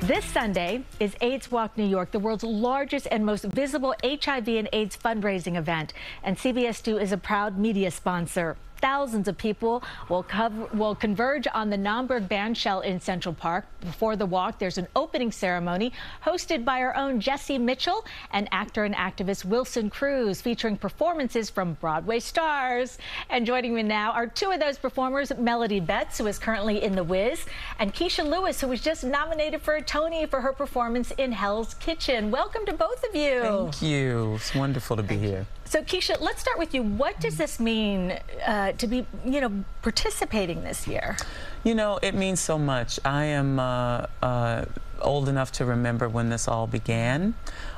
This Sunday is AIDS Walk New York, the world's largest and most visible HIV and AIDS fundraising event. And CBS New is a proud media sponsor. Thousands of people will converge on the Naumburg Bandshell in Central Park. Before the walk, there's an opening ceremony hosted by our own Jesse Mitchell and actor and activist Wilson Cruz, featuring performances from Broadway stars. And joining me now are two of those performers, Melody Betts, who is currently in The Wiz, and Kecia Lewis, who was just nominated for a Tony for her performance in Hell's Kitchen. Welcome to both of you. Thank you. It's wonderful to be here. So, Kecia, let's start with you. What does this mean to be, participating this year? It means so much. I am old enough to remember when this all began,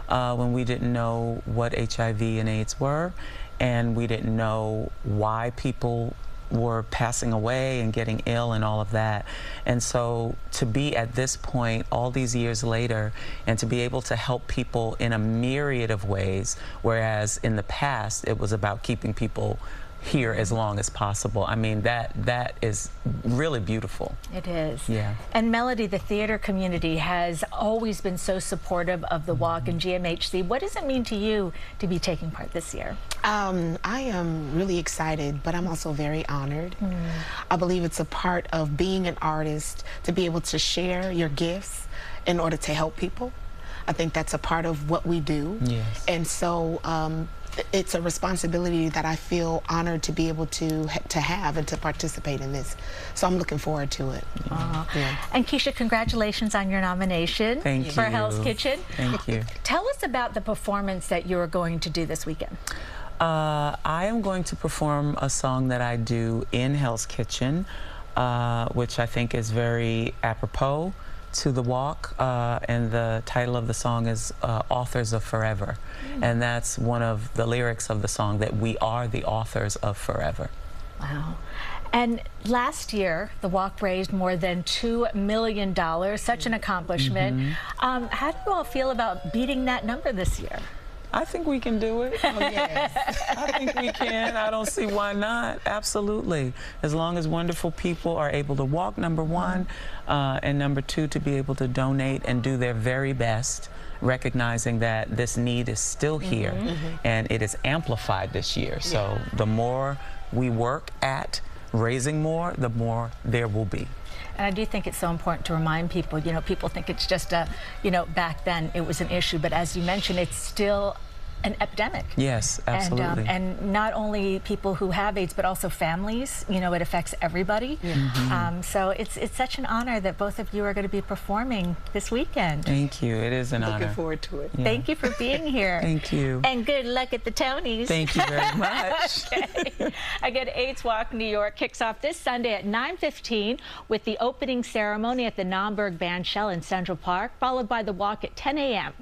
when we didn't know what HIV and AIDS were, and we didn't know why people were passing away and getting ill and all of that. And so to be at this point all these years later and to be able to help people in a myriad of ways, whereas in the past it was about keeping people here as long as possible. I mean, that is really beautiful. It is. Yeah. And Melody, the theater community has always been so supportive of the walk and GMHC. What does it mean to you to be taking part this year? I am really excited, but I'm also very honored. I believe it's a part of being an artist to be able to share your gifts in order to help people. I think that's a part of what we do. Yes. And so it's a responsibility that I feel honored to be able to have and to participate in this. So I'm looking forward to it. Yeah. And Kecia, congratulations on your nomination for Hell's Kitchen. Thank you. Tell us about the performance that you're going to do this weekend. I am going to perform a song that I do in Hell's Kitchen, which I think is very apropos to the walk, and the title of the song is Authors of Forever. And that's one of the lyrics of the song, that we are the authors of forever. Wow. And last year, the walk raised more than $2 million, such an accomplishment. How do you all feel about beating that number this year? I think we can do it. Oh, yes. I think we can. I don't see why not. Absolutely. As long as wonderful people are able to walk, number one, and number two, to be able to donate and do their very best, recognizing that this need is still here and it is amplified this year. So the more we work at raising more, the more there will be. And I do think it's so important to remind people, people think it's just a, back then it was an issue, but as you mentioned, it's still an epidemic. Yes, absolutely. And not only people who have AIDS, but also families. It affects everybody. So it's such an honor that both of you are going to be performing this weekend. Thank you. It is an honor. Looking forward to it. Yeah. Thank you for being here. Thank you. And good luck at the Tonys. Thank you very much. Okay. Again, AIDS Walk New York kicks off this Sunday at 9:15 with the opening ceremony at the Naumburg Bandshell in Central Park, followed by the walk at 10 a.m.